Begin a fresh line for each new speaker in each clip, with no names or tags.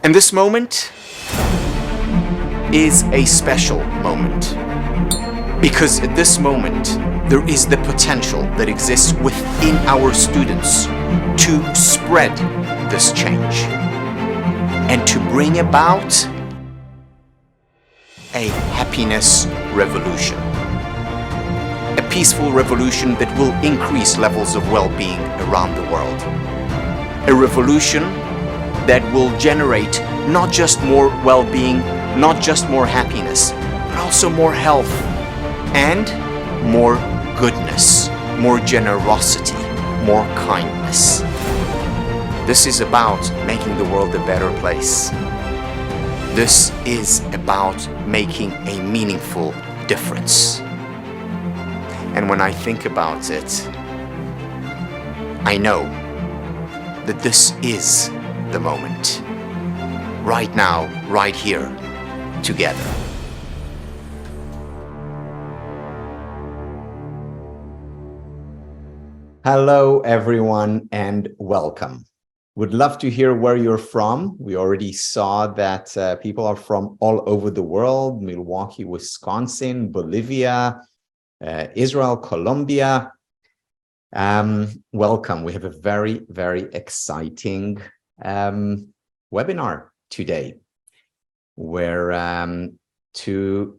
And this moment is a special moment, because at this moment there is the potential that exists within our students to spread this change and to bring about a happiness revolution. A peaceful revolution that will increase levels of well-being around the world. A revolution that will generate not just more well-being, not just more happiness, but also more health and more goodness, more generosity, more kindness. This is about making the world a better place. This is about making a meaningful difference. And when I think about it, I know that this is the moment. Right now, right here, together. Hello, everyone, and welcome. Would love to hear where you're from. We already saw that people are from all over the world: Milwaukee, Wisconsin, Bolivia, Israel, Colombia. Welcome. We have a very, very exciting webinar today, where two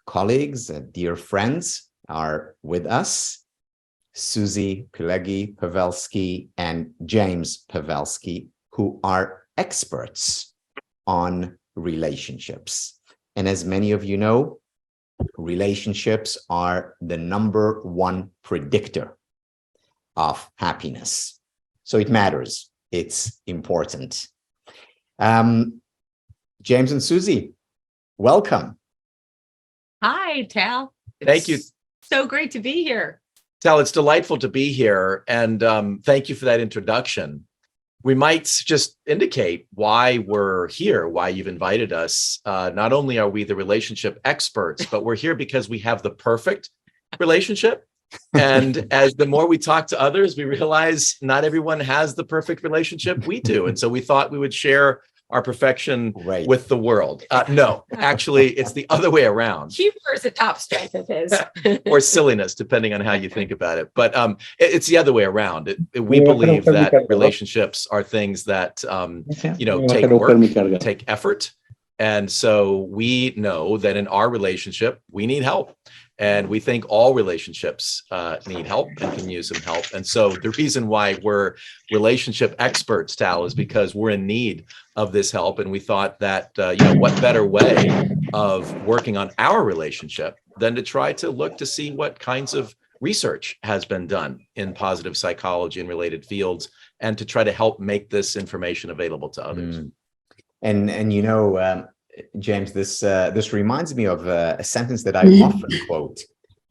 colleagues, dear friends, are with us. Suzie Pileggi Pawelski and James Pawelski, who are experts on relationships. And as many of you know, relationships are the ¡1 predictor of happiness. So it matters. It's important. James and Suzie, welcome.
Hi, Tal.
Thank you.
So great to be here.
Tal, it's delightful to be here, and thank you for that introduction. We might just indicate why we're here, why you've invited us. Not only are we the relationship experts, but we're here because we have the perfect relationship. And as the more we talk to others, we realize not everyone has the perfect relationship we do. And so we thought we would share our perfection with the world. No, actually, it's the other way around.
Humor is a top strength of his.
Or silliness, depending on how you think about it. But it's the other way around. We believe that relationships are things that, take work, take effort. And so we know that in our relationship, we need help. And we think all relationships need help and can use some help. And so the reason why we're relationship experts, Tal, is because we're in need of this help. And we thought that, what better way of working on our relationship than to try to look to see what kinds of research has been done in positive psychology and related fields, and to try to help make this information available to others.
And James, this reminds me of a sentence that I often quote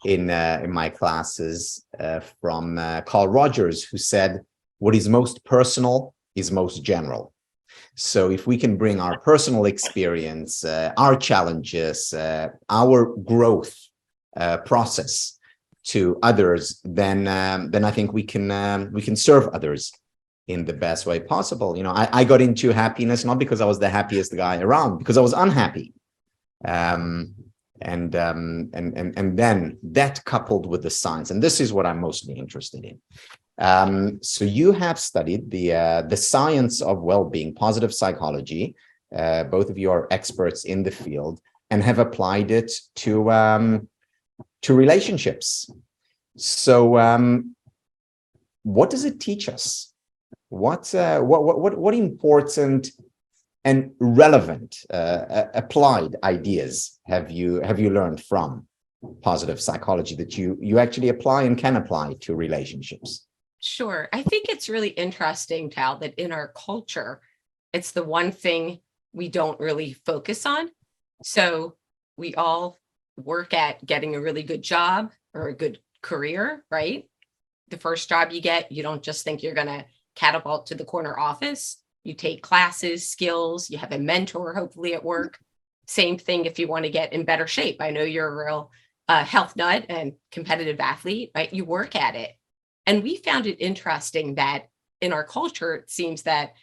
in my classes from Carl Rogers, who said, "What is most personal is most general." So if we can bring our personal experience, our challenges, our growth process to others, then I think we can serve others in the best way possible. I got into happiness not because I was the happiest guy around, because I was unhappy. And then that coupled with the science, and this is what I'm mostly interested in. So you have studied the science of well-being, positive psychology. Both of you are experts in the field and have applied it to relationships. So what does it teach us? What important and relevant applied ideas have you learned from positive psychology that you actually apply and can apply to relationships?
Sure. I think it's really interesting, Tal, that in our culture, it's the one thing we don't really focus on. So we all work at getting a really good job or a good career, right? The first job you get, you don't just think you're going to catapult to the corner office. You take classes, skills, you have a mentor, hopefully at work. Same thing if you want to get in better shape. I know you're a real health nut and competitive athlete, right? You work at it. And we found it interesting that in our culture, it seems that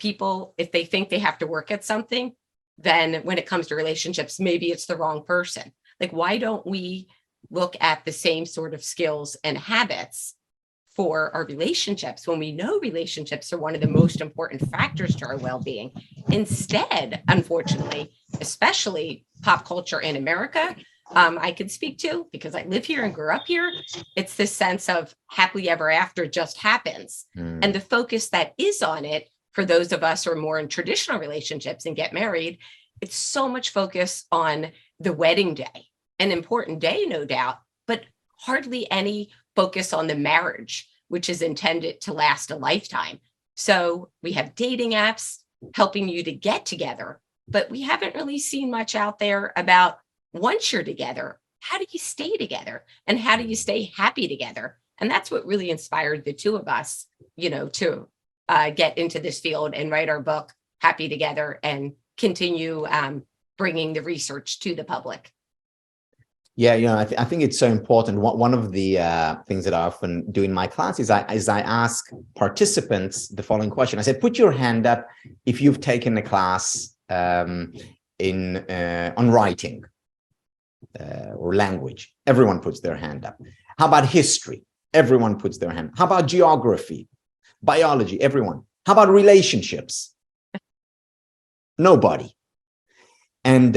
people, if they think they have to work at something, then when it comes to relationships, maybe it's the wrong person. Like, why don't we look at the same sort of skills and habits for our relationships when we know relationships are one of the most important factors to our well-being? Instead, unfortunately, especially pop culture in America, I could speak to because I live here and grew up here. It's this sense of happily ever after just happens. And the focus that is on it for those of us who are more in traditional relationships and get married, it's so much focus on the wedding day, an important day, no doubt, but hardly any focus on the marriage, which is intended to last a lifetime. So we have dating apps helping you to get together, but we haven't really seen much out there about once you're together, how do you stay together and how do you stay happy together? And that's what really inspired the two of us, to get into this field and write our book, Happy Together, and continue bringing the research to the public.
Yeah, I think it's so important. One of the things that I often do in my class is I ask participants the following question. I said, put your hand up if you've taken a class on writing or language. Everyone puts their hand up. How about history? Everyone puts their hand. How about geography, biology? Everyone. How about relationships? Nobody. And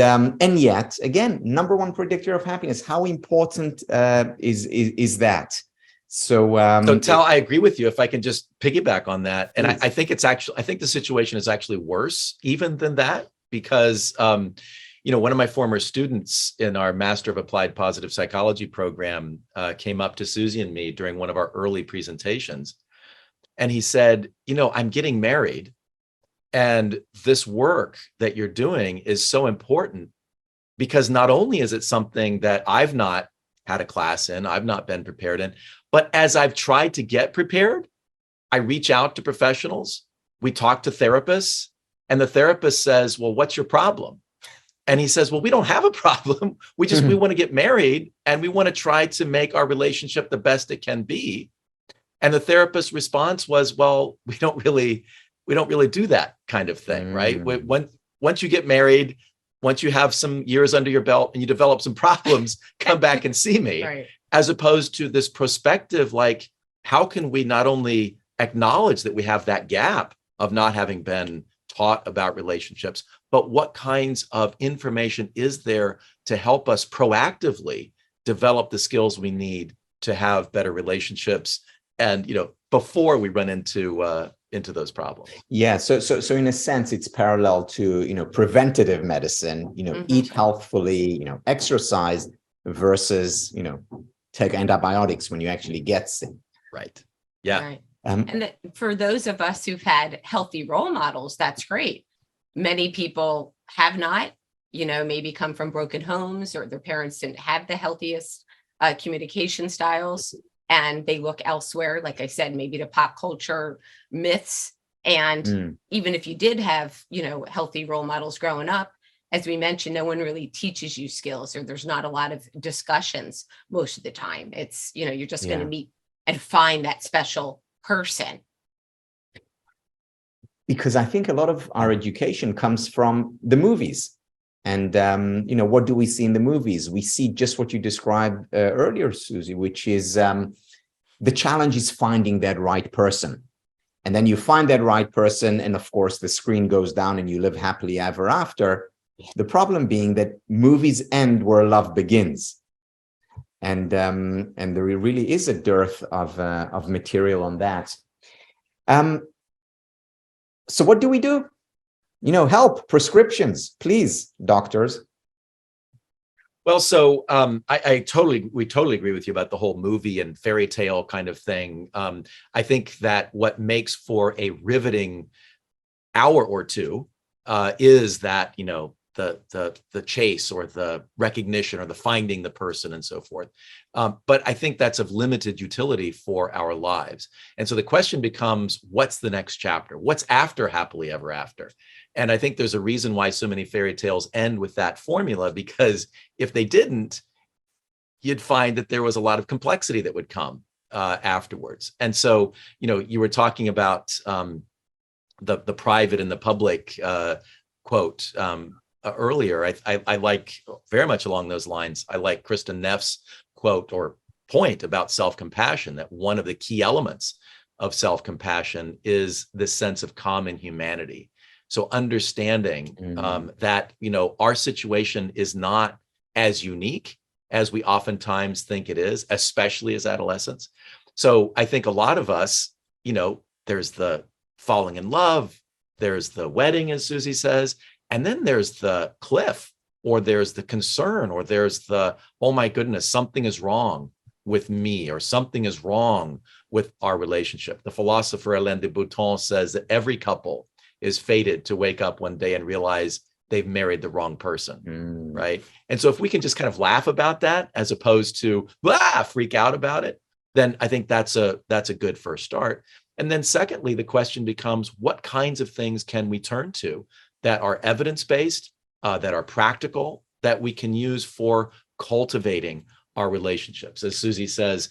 yet, again, number one predictor of happiness. How important is that? So
Tal, I agree with you. If I can just piggyback on that, and I think I think the situation is actually worse even than that, because one of my former students in our Master of Applied Positive Psychology program came up to Suzie and me during one of our early presentations, and he said, I'm getting married. And this work that you're doing is so important because not only is it something that I've not had a class in, I've not been prepared in, but as I've tried to get prepared, I reach out to professionals, we talk to therapists, and the therapist says, well, what's your problem? And he says, well, we don't have a problem. We want to get married and we want to try to make our relationship the best it can be. And the therapist's response was, well, we don't really do that kind of thing, right? Once you get married, once you have some years under your belt and you develop some problems, come back and see me. Right. As opposed to this perspective, like, how can we not only acknowledge that we have that gap of not having been taught about relationships, but what kinds of information is there to help us proactively develop the skills we need to have better relationships and, before we run into those problems.
Yeah. So in a sense, it's parallel to, preventative medicine, eat healthfully, exercise versus, take antibiotics when you actually get sick.
Right. Yeah.
Right. And for those of us who've had healthy role models, that's great. Many people have not, maybe come from broken homes or their parents didn't have the healthiest communication styles. And they look elsewhere, like I said, maybe to pop culture myths. And even if you did have, healthy role models growing up, as we mentioned, no one really teaches you skills, or there's not a lot of discussions most of the time. It's, you're just going to meet and find that special person.
Because I think a lot of our education comes from the movies. And, what do we see in the movies? We see just what you described earlier, Suzie, which is the challenge is finding that right person. And then you find that right person. And of course, the screen goes down and you live happily ever after. The problem being that movies end where love begins. And there really is a dearth of material on that. So what do we do? Help, prescriptions, please, doctors.
Well, so we totally agree with you about the whole movie and fairy tale kind of thing. I think that what makes for a riveting hour or two is that, the chase or the recognition or the finding the person and so forth. But I think that's of limited utility for our lives. And so the question becomes, what's the next chapter? What's after happily ever after? And I think there's a reason why so many fairy tales end with that formula, because if they didn't, you'd find that there was a lot of complexity that would come afterwards. And so, you were talking about the private and the public quote earlier, I like very much along those lines. I like Kristen Neff's quote or point about self-compassion, that one of the key elements of self-compassion is this sense of common humanity. So understanding that, our situation is not as unique as we oftentimes think it is, especially as adolescents. So I think a lot of us, there's the falling in love, there's the wedding, as Suzie says, and then there's the cliff, or there's the concern, or there's the, oh my goodness, something is wrong with me, or something is wrong with our relationship. The philosopher Alain de Botton says that every couple is fated to wake up one day and realize they've married the wrong person, right? And so if we can just kind of laugh about that, as opposed to freak out about it, then I think that's a good first start. And then secondly, the question becomes, what kinds of things can we turn to that are evidence-based, that are practical, that we can use for cultivating our relationships? As Suzie says,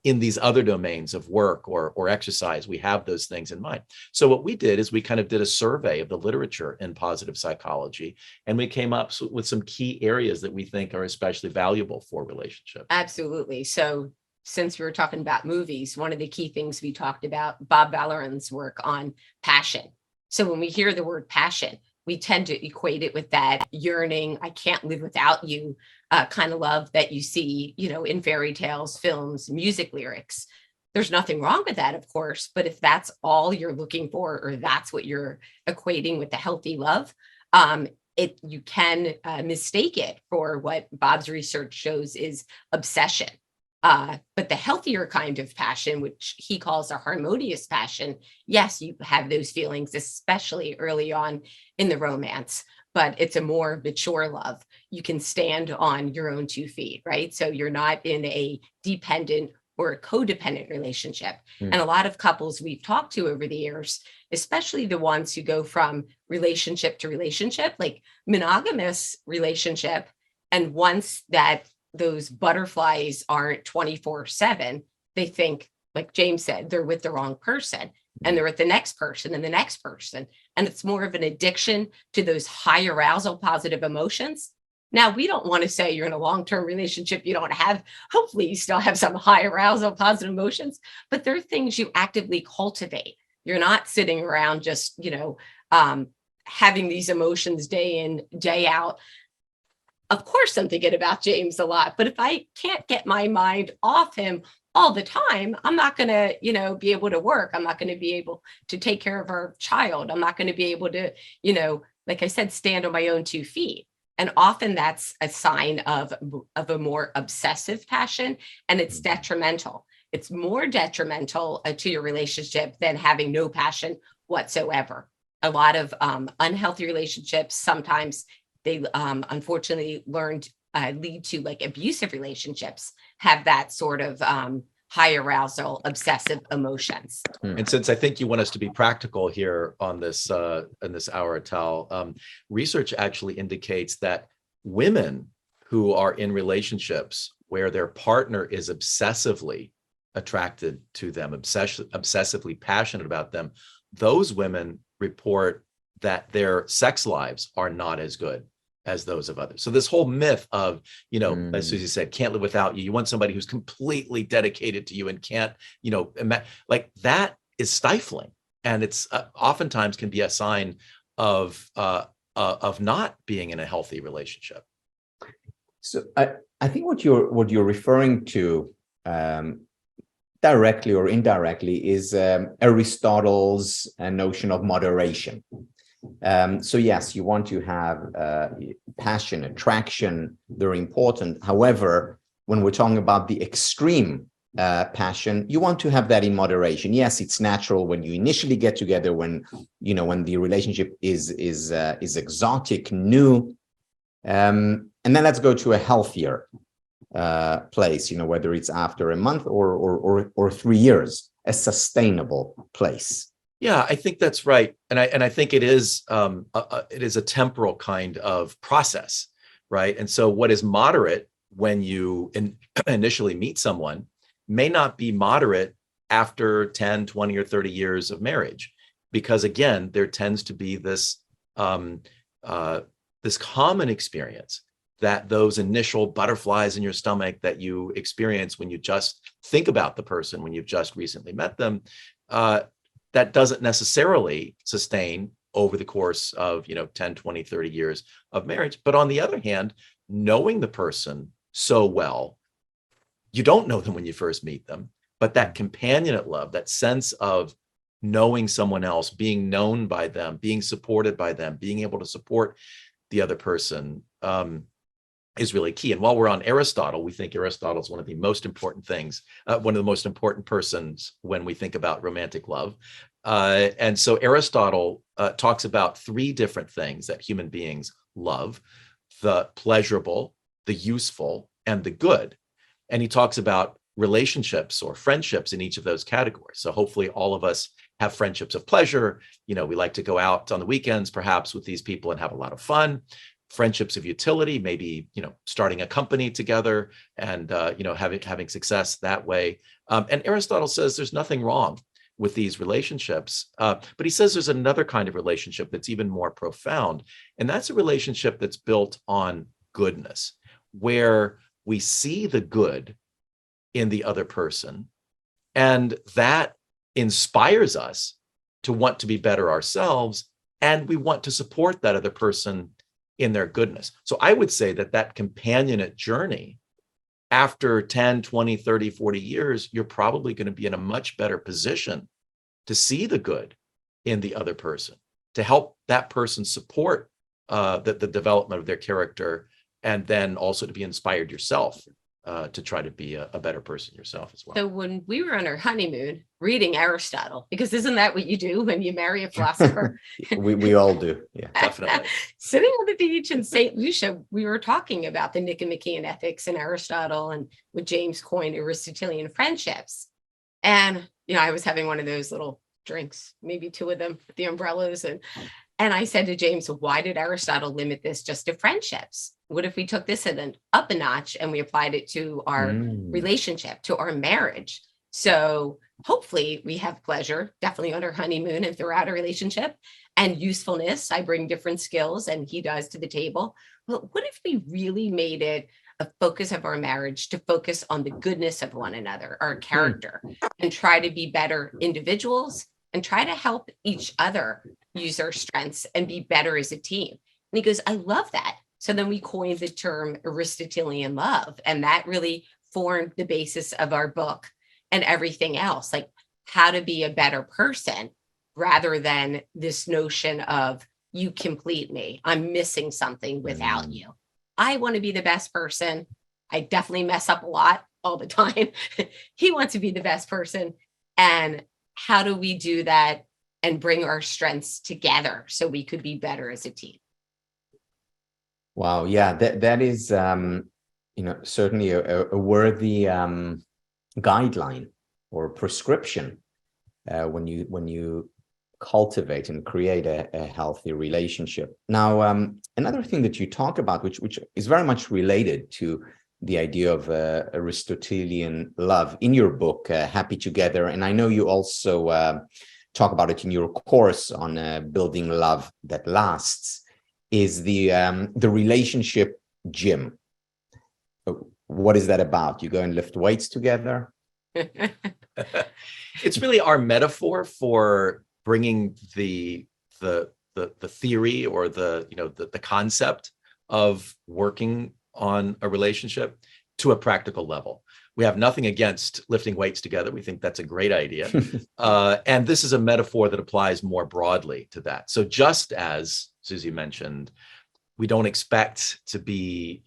in these other domains of work or exercise, we have those things in mind. So what we did is we kind of did a survey of the literature in positive psychology, and we came up with some key areas that we think are especially valuable for relationships.
Absolutely. So since we were talking about movies, one of the key things we talked about, Bob Vallerand's work on passion. So when we hear the word passion, we tend to equate it with that yearning, I can't live without you kind of love that you see, in fairy tales, films, music lyrics. There's nothing wrong with that, of course, but if that's all you're looking for, or that's what you're equating with the healthy love, you can mistake it for what Bob's research shows is obsession. But the healthier kind of passion, which he calls a harmonious passion, yes, you have those feelings, especially early on in the romance, but it's a more mature love. You can stand on your own 2 feet, right? So you're not in a dependent or a codependent relationship. And a lot of couples we've talked to over the years, especially the ones who go from relationship to relationship, like monogamous relationship, and once that those butterflies aren't 24/7, they think, like James said, they're with the wrong person, and they're with the next person and the next person. And it's more of an addiction to those high arousal positive emotions. Now, we don't want to say you're in a long-term relationship, you don't have, hopefully you still have some high arousal positive emotions, but they're things you actively cultivate. You're not sitting around just, having these emotions day in, day out. Of course, I'm thinking about James a lot, but if I can't get my mind off him all the time, I'm not going to, be able to work. I'm not going to be able to take care of our child. I'm not going to be able to, like I said, stand on my own 2 feet. And often that's a sign of a more obsessive passion, and it's detrimental. It's more detrimental to your relationship than having no passion whatsoever. A lot of unhealthy relationships, sometimes they unfortunately lead to like abusive relationships, have that sort of high arousal, obsessive emotions.
And since I think you want us to be practical here on this in this hour, Tal, research actually indicates that women who are in relationships where their partner is obsessively attracted to them, obsessively passionate about them, those women report that their sex lives are not as good as those of others. So this whole myth of, as Suzie said, can't live without you. You want somebody who's completely dedicated to you and can't, like that is stifling. And it's oftentimes can be a sign of not being in a healthy relationship.
So I think what you're referring to directly or indirectly is Aristotle's notion of moderation. So yes, you want to have passion, attraction, they're important. However, when we're talking about the extreme passion, you want to have that in moderation. Yes, it's natural when you initially get together, when the relationship is exotic, new, and then let's go to a healthier place. Whether it's after a month or 3 years, a sustainable place.
Yeah, I think that's right, and I think it is a temporal kind of process, right? And so, what is moderate when you initially meet someone may not be moderate after 10, 20, or 30 years of marriage. because again, there tends to be this this common experience that those initial butterflies in your stomach that you experience when you just think about the person, when you've just recently met them, that doesn't necessarily sustain over the course of 10, 20, 30 years of marriage. But on the other hand, knowing the person so well, you don't know them when you first meet them, but that companionate love, that sense of knowing someone else, being known by them, being supported by them, being able to support the other person, is really key. And while we're on Aristotle, we think Aristotle is one of the most important things, one of the most important persons when we think about romantic love. And so Aristotle talks about three different things that human beings love: the pleasurable, the useful, and the good. And he talks about relationships or friendships in each of those categories. So hopefully all of us have friendships of pleasure. We like to go out on the weekends, perhaps with these people, and have a lot of fun. Friendships of utility, maybe, starting a company together and, having success that way. And Aristotle says there's nothing wrong with these relationships. But he says there's another kind of relationship that's even more profound. And that's a relationship that's built on goodness, where we see the good in the other person, and that inspires us to want to be better ourselves, and we want to support that other person in their goodness. So I would say that companionate journey, after 10, 20, 30, 40 years, you're probably going to be in a much better position to see the good in the other person, to help that person support the development of their character, and then also to be inspired yourself to try to be a better person yourself as well.
So when we were on our honeymoon, reading Aristotle, because isn't that what you do when you marry a philosopher?
we all do. Yeah,
definitely.
Sitting on the beach in St. Lucia, we were talking about the Nicomachean Ethics and Aristotle, and with James coined Aristotelian friendships. And, I was having one of those little drinks, maybe two of them, with the umbrellas. And I said to James, why did Aristotle limit this just to friendships? What if we took this up a notch and we applied it to our relationship, to our marriage? So hopefully we have pleasure, definitely on our honeymoon and throughout a relationship, and usefulness. I bring different skills and he does to the table. But what if we really made it a focus of our marriage to focus on the goodness of one another, our character, and try to be better individuals and try to help each other use our strengths and be better as a team? And he goes, I love that. So then we coined the term Aristotelian love, and that really formed the basis of our book and everything else, like how to be a better person, rather than this notion of you complete me, I'm missing something without you. I want to be the best person. I definitely mess up a lot all the time. He wants to be the best person. And how do we do that and bring our strengths together so we could be better as a team?
Wow. Yeah, that is, certainly a worthy guideline or prescription when you cultivate and create a healthy relationship. Now, another thing that you talk about, which is very much related to the idea of Aristotelian love in your book, Happy Together, and I know you also talk about it in your course on building love that lasts, is the relationship gym. What is that about? You go and lift weights together?
It's really our metaphor for bringing the theory or the concept of working on a relationship to a practical level. We have nothing against lifting weights together. We think that's a great idea. And this is a metaphor that applies more broadly to that. So just as Suzie mentioned, we don't expect to be,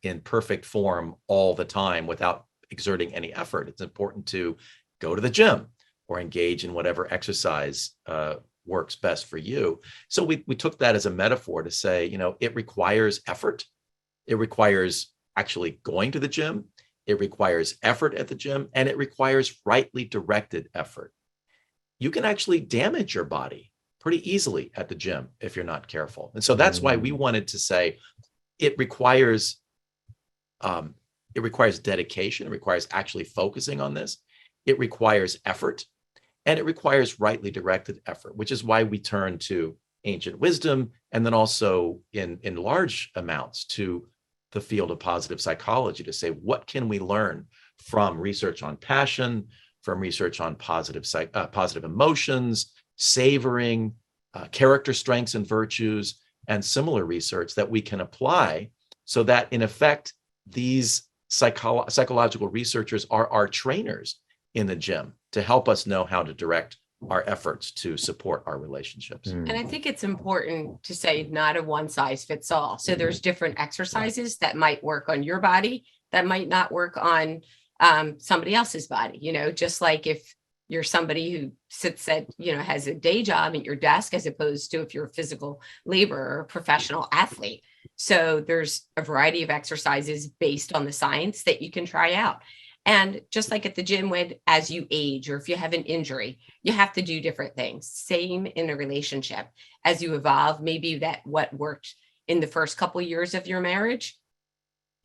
in perfect form all the time without exerting any effort. It's important to go to the gym or engage in whatever exercise works best for you. So we took that as a metaphor to say, it requires effort. It requires actually going to the gym. It requires effort at the gym, and it requires rightly directed effort. You can actually damage your body pretty easily at the gym if you're not careful. And so that's why we wanted to say it requires dedication. It requires actually focusing on this. It requires effort. And it requires rightly directed effort, which is why we turn to ancient wisdom, and then also in large amounts to the field of positive psychology to say, what can we learn from research on passion, from research on positive emotions, savoring, character strengths and virtues, and similar research that we can apply so that, in effect, these psychological researchers are our trainers in the gym to help us know how to direct our efforts to support our relationships.
And I think it's important to say not a one size fits all. So there's different exercises that might work on your body that might not work on somebody else's body, just like if you're somebody who sits at, has a day job at your desk, as opposed to if you're a physical laborer or professional athlete. So there's a variety of exercises based on the science that you can try out. And just like at the gym, as you age, or if you have an injury, you have to do different things. Same in a relationship. As you evolve, maybe that what worked in the first couple of years of your marriage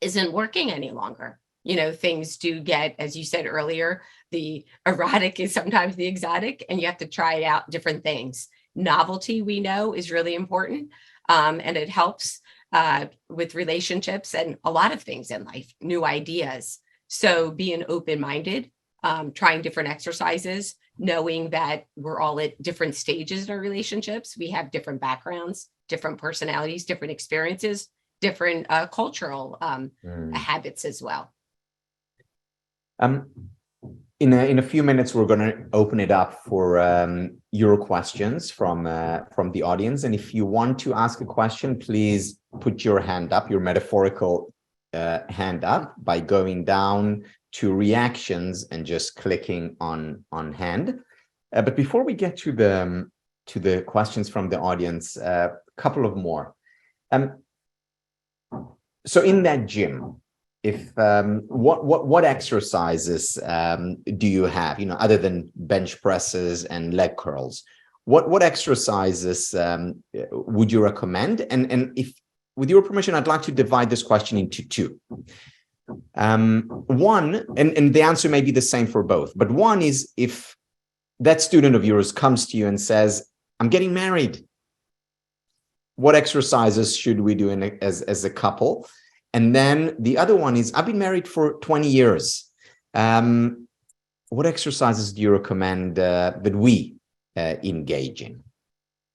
isn't working any longer. Things do get, as you said earlier, the erotic is sometimes the exotic, and you have to try out different things. Novelty, we know, is really important, and it helps with relationships and a lot of things in life, new ideas. So being open-minded, trying different exercises, knowing that we're all at different stages in our relationships. We have different backgrounds, different personalities, different experiences, different cultural habits as well.
In a few minutes, we're going to open it up for your questions from the audience. And if you want to ask a question, please put your hand up, your metaphorical hand up, by going down to reactions and just clicking on hand. But before we get to the questions from the audience, a couple of more. So in that gym, if what exercises do you have, other than bench presses and leg curls? What exercises would you recommend? And if, with your permission, I'd like to divide this question into two. One, and the answer may be the same for both, but one is, if that student of yours comes to you and says, I'm getting married, what exercises should we do as a couple? And then the other one is, I've been married for 20 years. What exercises do you recommend that we engage in?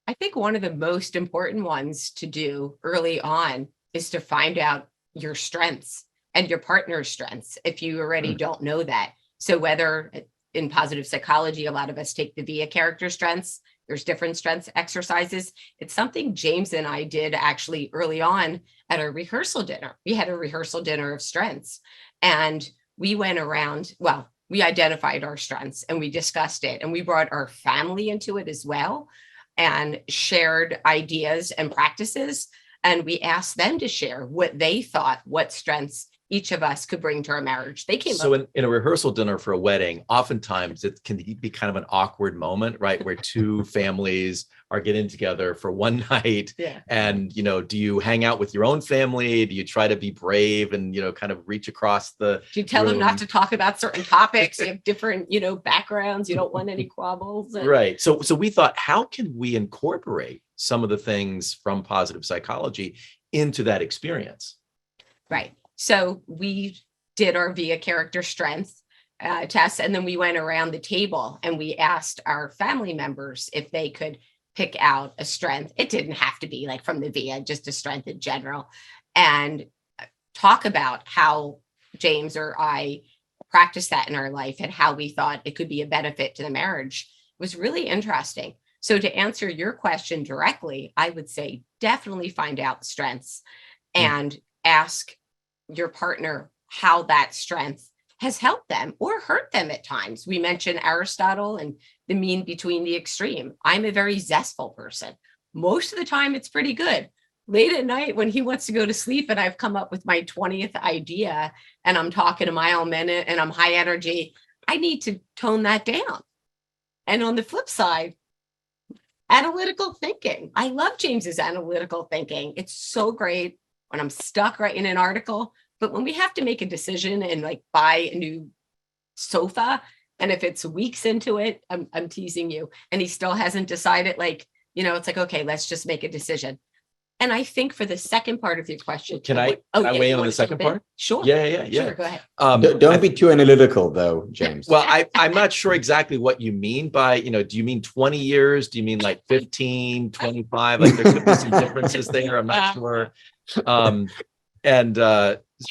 I think one of the most important ones to do early on is to find out your strengths and your partner's strengths, if you already don't know that. So whether in positive psychology, a lot of us take the VIA character strengths, there's different strengths exercises. It's something James and I did actually early on at a rehearsal dinner. We had a rehearsal dinner of strengths, and we went around, we identified our strengths and we discussed it, and we brought our family into it as well and shared ideas and practices. And we asked them to share what they thought, what strengths each of us could bring to our marriage. They came
So
up.
in a rehearsal dinner for a wedding, oftentimes it can be kind of an awkward moment, right? Where two families are getting together for one night.
Yeah.
And, do you hang out with your own family? Do you try to be brave and, kind of reach across the
Do you tell
room?
them not to talk about certain topics? You have different, backgrounds. You don't want any quabbles.
Right. So we thought, how can we incorporate some of the things from positive psychology into that experience?
Right. So we did our VIA character strength test, and then we went around the table and we asked our family members if they could pick out a strength. It didn't have to be like from the VIA, just a strength in general, and talk about how James or I practiced that in our life and how we thought it could be a benefit to the marriage. It was really interesting. So to answer your question directly, I would say definitely find out strengths and ask your partner how that strength has helped them or hurt them at times. We mentioned Aristotle and the mean between the extreme. I'm a very zestful person. Most of the time it's pretty good. Late at night when he wants to go to sleep and I've come up with my 20th idea and I'm talking a mile a minute and I'm high energy, I need to tone that down. And on the flip side, analytical thinking. I love James's analytical thinking. It's so great when I'm stuck writing an article, but when we have to make a decision and like buy a new sofa, And if it's weeks into it, I'm teasing you, and he still hasn't decided, like, it's like, okay, let's just make a decision. And I think for the second part of your question,
can I weigh in on the second part?
Sure.
Yeah.
Sure, go ahead.
Don't be too analytical though, James.
Well, I'm not sure exactly what you mean by, do you mean 20 years? Do you mean like 15, 25? Like there could be some differences there. I'm not sure.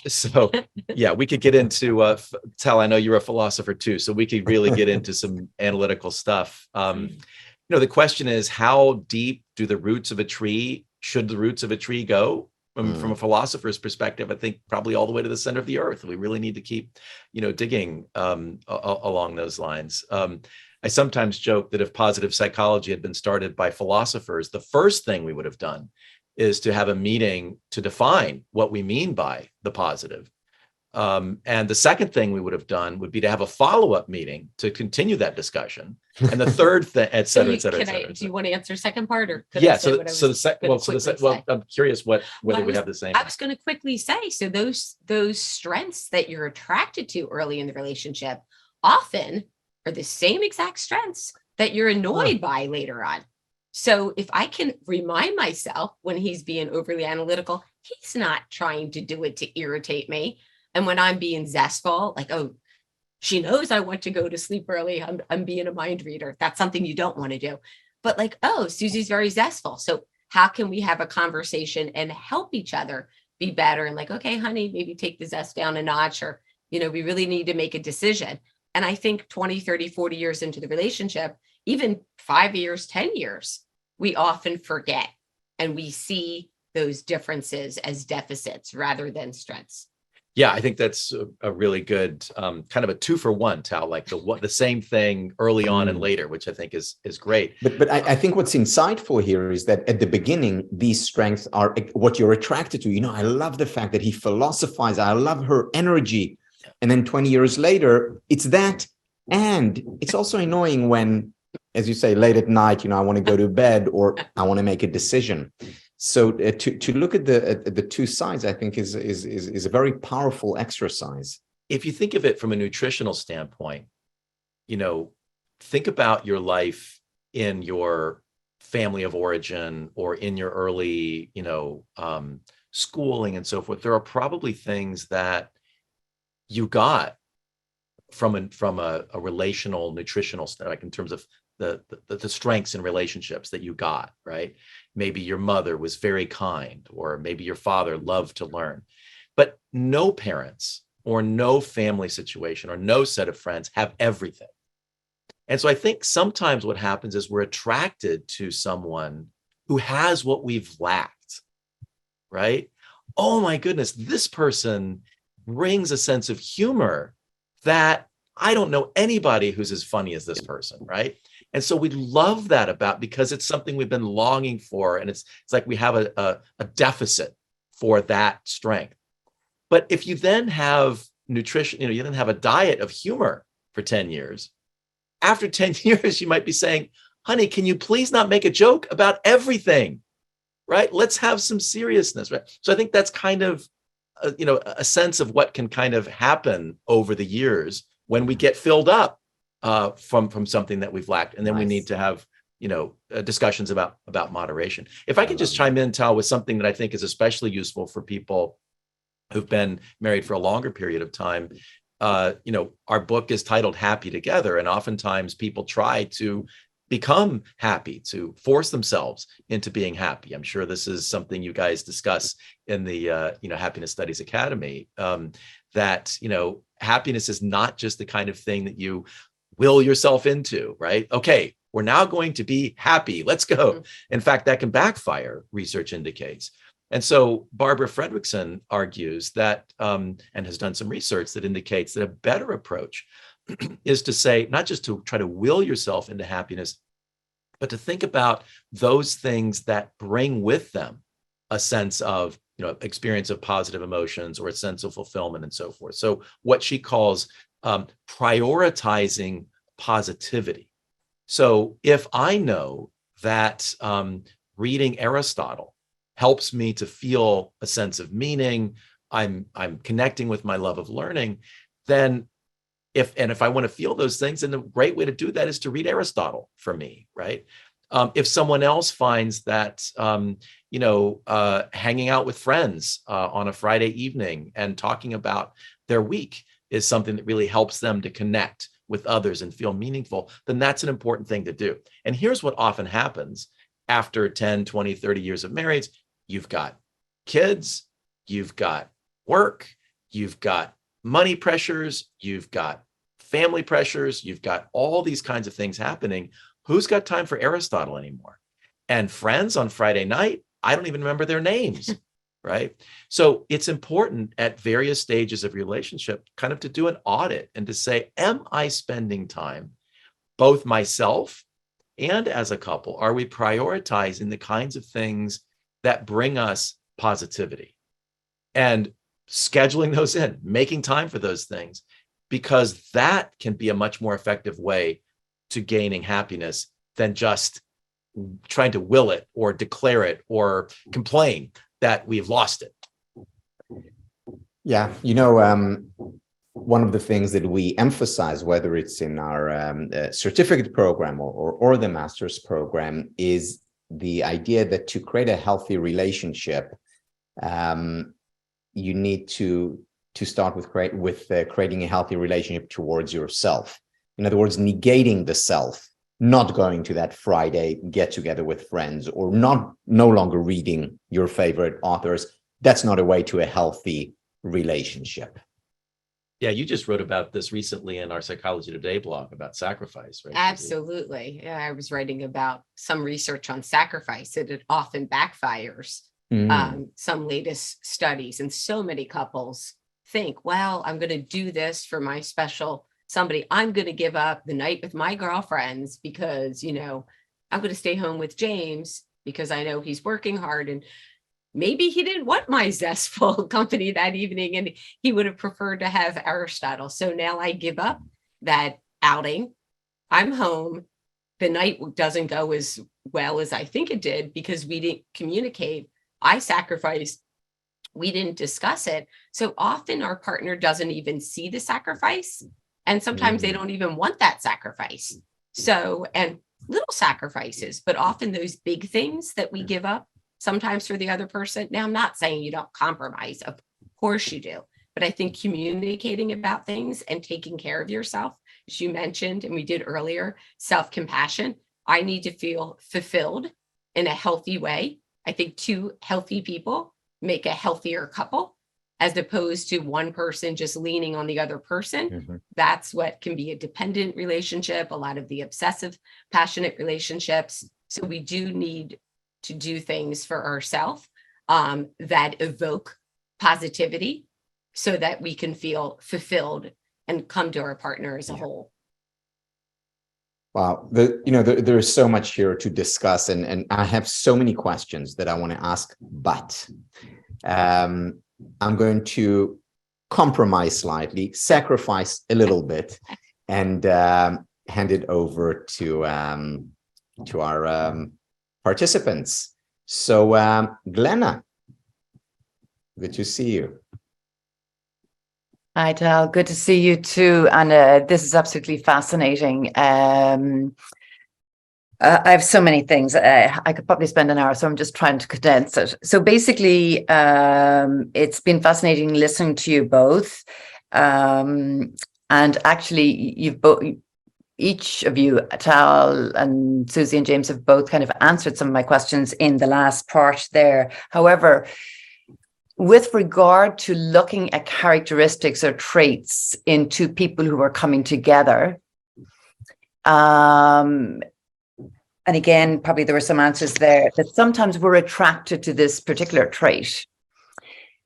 So yeah, we could get into Tal, I know you're a philosopher too, so we could really get into some analytical stuff. The question is, how deep do the roots of a tree, should the roots of a tree go? From a philosopher's perspective, I think probably all the way to the center of the earth. We really need to keep, digging along those lines. I sometimes joke that if positive psychology had been started by philosophers, the first thing we would have done is to have a meeting to define what we mean by the positive. And the second thing we would have done would be to have a follow-up meeting to continue that discussion. And the third thing, et cetera, et cetera, et cetera. Do
you want to answer second part, or
yeah? I'm curious whether we have the same.
I was going to quickly say, so those strengths that you're attracted to early in the relationship often are the same exact strengths that you're annoyed by later on. So if I can remind myself when he's being overly analytical, he's not trying to do it to irritate me. And when I'm being zestful, like, oh, she knows I want to go to sleep early, I'm being a mind reader. That's something you don't want to do. But like, oh, Suzie's very zestful. So how can we have a conversation and help each other be better? And like, okay, honey, maybe take the zest down a notch, or, we really need to make a decision. And I think 20, 30, 40 years into the relationship, even 5 years, 10 years, we often forget, and we see those differences as deficits rather than strengths.
Yeah, I think that's a really good kind of a 2-for-1, Tal, like the same thing early on and later, which I think is great.
But I think what's insightful here is that at the beginning, these strengths are what you're attracted to. I love the fact that he philosophizes. I love her energy. And then 20 years later, it's that. And it's also annoying when, as you say, late at night, I want to go to bed, or I want to make a decision. So to look at the two sides, I think is a very powerful exercise.
If you think of it from a nutritional standpoint, think about your life in your family of origin or in your early, schooling and so forth. There are probably things that you got from a relational, nutritional standpoint, like in terms of the strengths in relationships that you got, right? Maybe your mother was very kind, or maybe your father loved to learn. But no parents or no family situation or no set of friends have everything. And so I think sometimes what happens is we're attracted to someone who has what we've lacked, right? Oh my goodness, this person brings a sense of humor that I don't know anybody who's as funny as this person, right? And so we love that because it's something we've been longing for. And it's like we have a deficit for that strength. But if you then have nutrition, you then have a diet of humor for 10 years, after 10 years, you might be saying, honey, can you please not make a joke about everything, right? Let's have some seriousness, right? So I think that's kind of, a sense of what can kind of happen over the years when we get filled up from something that we've lacked, and then we need to have discussions about moderation. If I can just chime in, Tal, with something that I think is especially useful for people who've been married for a longer period of time. Our book is titled Happy Together, and oftentimes people try to become happy, to force themselves into being happy. I'm sure this is something you guys discuss in the Happiness Studies Academy, that happiness is not just the kind of thing that you will yourself into, right? Okay, we're now going to be happy. Let's go. In fact, that can backfire, research indicates. And so Barbara Fredrickson argues that, and has done some research that indicates that a better approach is to say, not just to try to will yourself into happiness, but to think about those things that bring with them a sense of, experience of positive emotions or a sense of fulfillment and so forth. So what she calls prioritizing positivity. So if I know that reading Aristotle helps me to feel a sense of meaning, I'm connecting with my love of learning, then If I want to feel those things, then the great way to do that is to read Aristotle for me, right? If someone else finds that, hanging out with friends on a Friday evening and talking about their week is something that really helps them to connect with others and feel meaningful, then that's an important thing to do. And here's what often happens after 10, 20, 30 years of marriage. You've got kids, you've got work, you've got money pressures, you've got family pressures, you've got all these kinds of things happening. Who's got time for Aristotle anymore? And friends on Friday night, I don't even remember their names, right? So it's important at various stages of relationship kind of to do an audit and to say, am I spending time, both myself and as a couple? Are we prioritizing the kinds of things that bring us positivity? And scheduling those in, making time for those things, because that can be a much more effective way to gaining happiness than just trying to will it or declare it or complain that we've lost it.
Yeah, one of the things that we emphasize, whether it's in our certificate program or the master's program, is the idea that to create a healthy relationship, you need to start with creating a healthy relationship towards yourself. In other words, negating the self, not going to that Friday get together with friends, or no longer reading your favorite authors. That's not a way to a healthy relationship.
Yeah, you just wrote about this recently in our Psychology Today blog about sacrifice, right?
Absolutely. Yeah, I was writing about some research on sacrifice, that it often backfires. Some latest studies, and so many couples think, well, I'm going to do this for my special somebody. I'm going to give up the night with my girlfriends because, I'm going to stay home with James because I know he's working hard, and maybe he didn't want my zestful company that evening and he would have preferred to have Aristotle. So now I give up that outing. I'm home. The night doesn't go as well as I think it did because we didn't communicate. I sacrificed. We didn't discuss it. So often our partner doesn't even see the sacrifice. And sometimes they don't even want that sacrifice. So, and little sacrifices, but often those big things that we give up sometimes for the other person. Now, I'm not saying you don't compromise. Of course you do. But I think communicating about things and taking care of yourself, as you mentioned, and we did earlier, self-compassion. I need to feel fulfilled in a healthy way. I think two healthy people make a healthier couple, as opposed to one person just leaning on the other person. That's what can be a dependent relationship, a lot of the obsessive, passionate relationships. So we do need to do things for ourselves that evoke positivity so that we can feel fulfilled and come to our partner as a whole.
Wow, there is so much here to discuss, and I have so many questions that I want to ask, but I'm going to compromise slightly, sacrifice a little bit, and hand it over to our participants. So, Glenna, good to see you.
Hi, Tal. Good to see you too. And this is absolutely fascinating. I have so many things. I could probably spend an hour, so I'm just trying to condense it. So basically, it's been fascinating listening to you both. And actually, you've both, each of you, Tal and Suzie and James, have both kind of answered some of my questions in the last part there. However, with regard to looking at characteristics or traits in two people who are coming together, and again, probably there were some answers there, that sometimes we're attracted to this particular trait.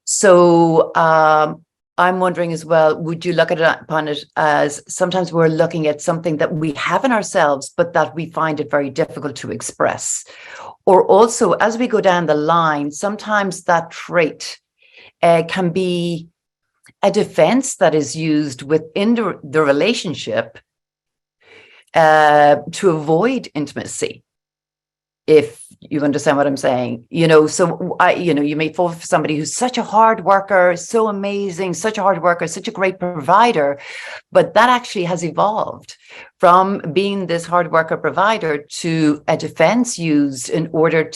So I'm wondering as well, would you look upon it as sometimes we're looking at something that we have in ourselves, but that we find it very difficult to express? Or also, as we go down the line, sometimes that trait can be a defense that is used within the relationship to avoid intimacy. if you understand what I'm saying, so you may fall for somebody who's such a hard worker, so amazing, such a hard worker, such a great provider, but that actually has evolved from being this hard worker provider to a defense used in order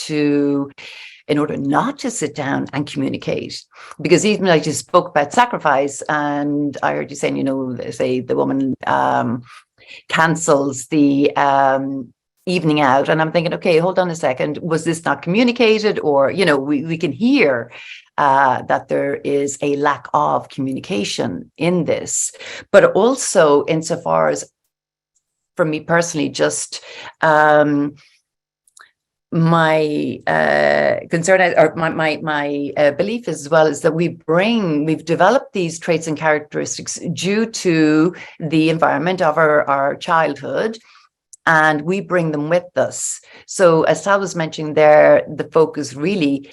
not to sit down and communicate. Because even like you spoke about sacrifice, and I heard you saying, say the woman cancels the evening out, and I'm thinking, okay, hold on a second, was this not communicated? Or we can hear that there is a lack of communication in this. But also insofar as, for me personally, just my concern or my belief as well is that we've developed these traits and characteristics due to the environment of our childhood, and we bring them with us. So as Tal was mentioning there, the focus really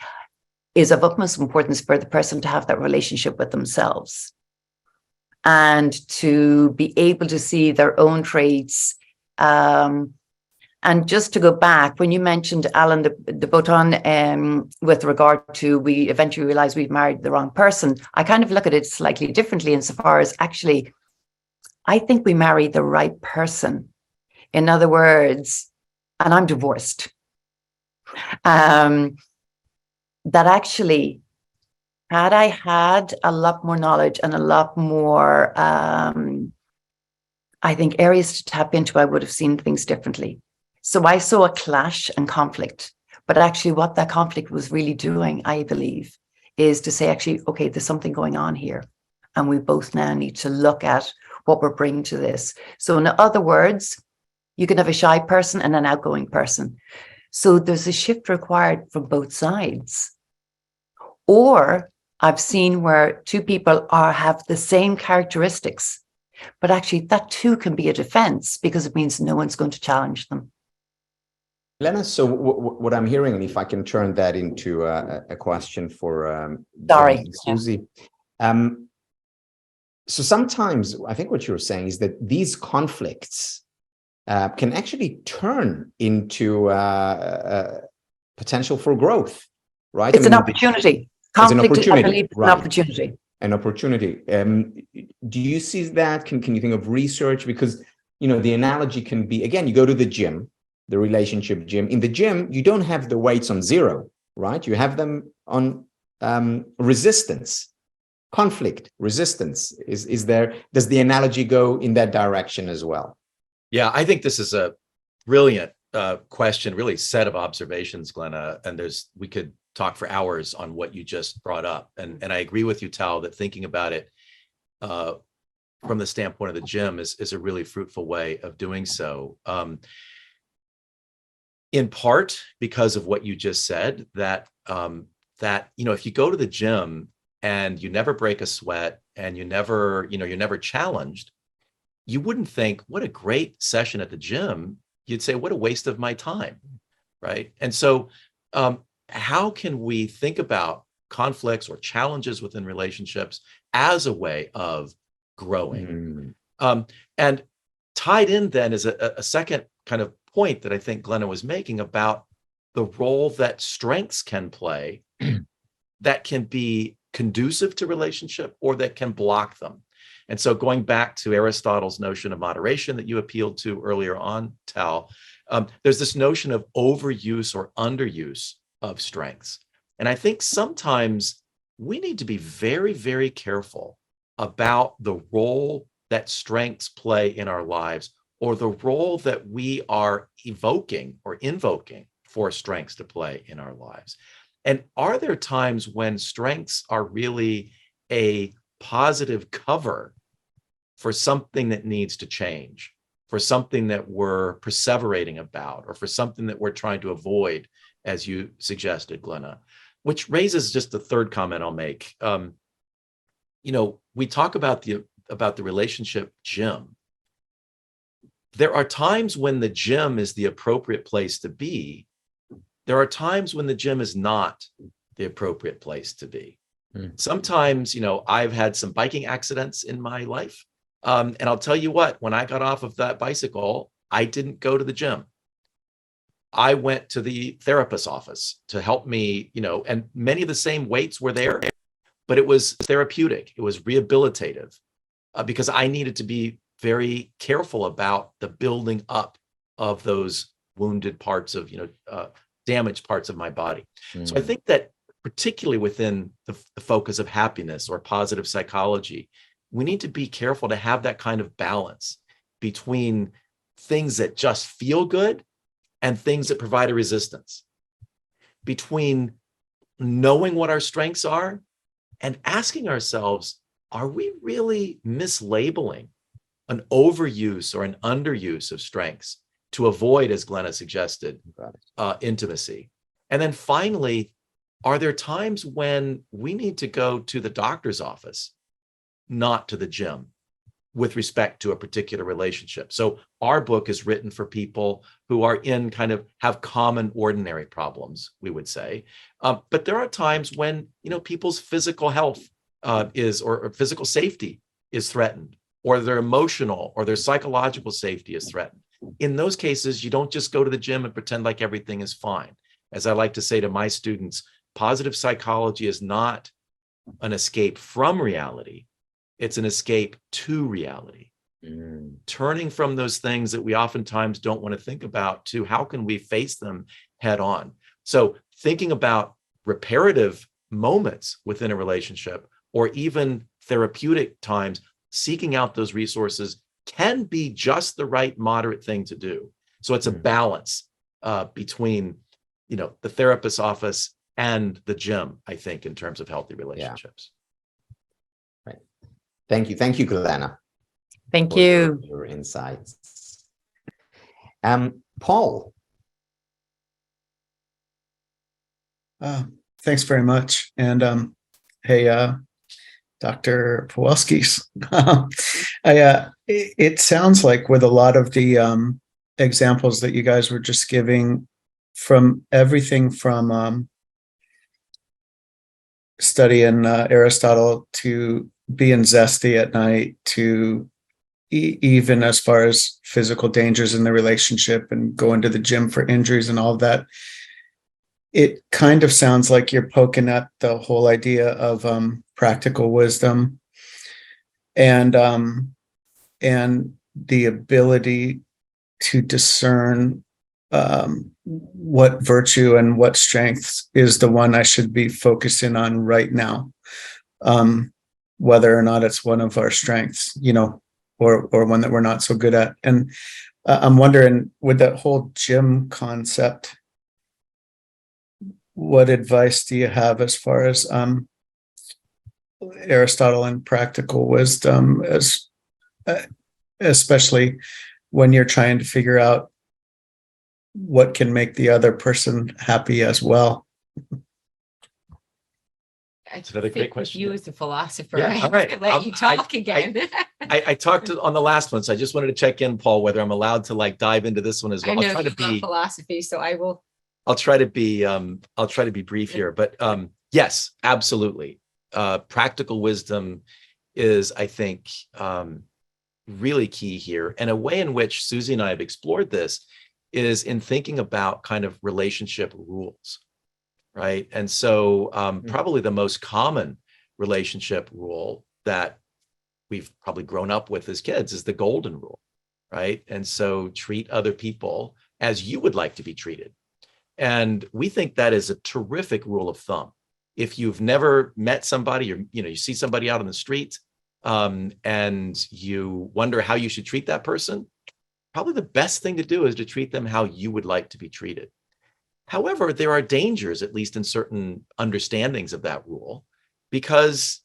is of utmost importance for the person to have that relationship with themselves and to be able to see their own traits. And just to go back, when you mentioned, Alan, the boton with regard to we eventually realize we've married the wrong person, I kind of look at it slightly differently insofar as actually, I think we married the right person. In other words, and I'm divorced, that actually, had I had a lot more knowledge and a lot more, I think, areas to tap into, I would have seen things differently. So I saw a clash and conflict, but actually what that conflict was really doing, I believe, is to say, actually, okay, there's something going on here. And we both now need to look at what we're bringing to this. So in other words, you can have a shy person and an outgoing person. So there's a shift required from both sides. Or I've seen where two people have the same characteristics, but actually that too can be a defense because it means no one's going to challenge them.
Lena, so what I'm hearing, and if I can turn that into a question for Suzie. So sometimes I think what you're saying is that these conflicts can actually turn into potential for growth, right?
It's an opportunity. Conflict, I believe, is an opportunity.
An opportunity. Do you see that? Can you think of research? Because, the analogy can be, again, you go to the gym, the relationship gym. In the gym, you don't have the weights on zero, right? You have them on resistance, conflict, resistance. Is there, does the analogy go in that direction as well?
Yeah, I think this is a brilliant question, really set of observations, Glenna, and we could talk for hours on what you just brought up. And I agree with you, Tal, that thinking about it from the standpoint of the gym is a really fruitful way of doing so. In part because of what you just said, that if you go to the gym and you never break a sweat and you're never challenged, you wouldn't think, what a great session at the gym. You'd say, what a waste of my time, right? And so how can we think about conflicts or challenges within relationships as a way of growing? And tied in then is a second kind of point that I think Glenna was making about the role that strengths can play that can be conducive to relationship or that can block them. And so going back to Aristotle's notion of moderation that you appealed to earlier on, Tal, there's this notion of overuse or underuse of strengths. And I think sometimes we need to be very, very careful about the role that strengths play in our lives, or the role that we are evoking or invoking for strengths to play in our lives. And are there times when strengths are really a positive cover for something that needs to change, for something that we're perseverating about, or for something that we're trying to avoid, as you suggested, Glenna? Which raises just the third comment I'll make. We talk about the relationship gym. There are times when the gym is the appropriate place to be. There are times when the gym is not the appropriate place to be. Sometimes, I've had some biking accidents in my life. And I'll tell you what, when I got off of that bicycle, I didn't go to the gym. I went to the therapist's office to help me, and many of the same weights were there, but it was therapeutic. It was rehabilitative because I needed to be very careful about the building up of those wounded parts of, damaged parts of my body. So I think that particularly within the focus of happiness or positive psychology, we need to be careful to have that kind of balance between things that just feel good and things that provide a resistance, between knowing what our strengths are and asking ourselves, are we really mislabeling an overuse or an underuse of strengths to avoid, as Glenna suggested, intimacy? And then finally, are there times when we need to go to the doctor's office, not to the gym, with respect to a particular relationship? So our book is written for people who are have common ordinary problems, we would say. But there are times when, people's physical health or physical safety is threatened, or their emotional or their psychological safety is threatened. In those cases, you don't just go to the gym and pretend like everything is fine. As I like to say to my students, positive psychology is not an escape from reality. It's an escape to reality. Turning from those things that we oftentimes don't want to think about to how can we face them head on. So thinking about reparative moments within a relationship, or even therapeutic times, seeking out those resources can be just the right moderate thing to do. So it's a balance between, the therapist's office and the gym, I think, in terms of healthy relationships.
Yeah. Right. Thank you, Glenna.
Thank you.
Your insights. Paul.
Thanks very much. And hey, Dr. Pawelski, it sounds like with a lot of the examples that you guys were just giving, from everything from studying Aristotle to being zesty at night to even as far as physical dangers in the relationship and going to the gym for injuries and all of that, it kind of sounds like you're poking at the whole idea of practical wisdom and the ability to discern what virtue and what strength is the one I should be focusing on right now, whether or not it's one of our strengths, or one that we're not so good at. And I'm wondering, with that whole gym concept, what advice do you have as far as Aristotle and practical wisdom, especially when you're trying to figure out what can make the other person happy as well?
That's another great question.
You as a philosopher,
Yeah, all right.
Let you talk again.
I talked on the last one, so I just wanted to check in, Paul, whether I'm allowed to dive into this one as well.
I know you love philosophy, so I will.
I'll try to be brief here, but yes, absolutely. Practical wisdom is, I think, really key here. And a way in which Suzie and I have explored this is in thinking about kind of relationship rules, right? And so probably the most common relationship rule that we've probably grown up with as kids is the golden rule, right? And so treat other people as you would like to be treated. And we think that is a terrific rule of thumb. If you've never met somebody, or you see somebody out on the street and you wonder how you should treat that person, probably the best thing to do is to treat them how you would like to be treated. However, there are dangers, at least in certain understandings of that rule, because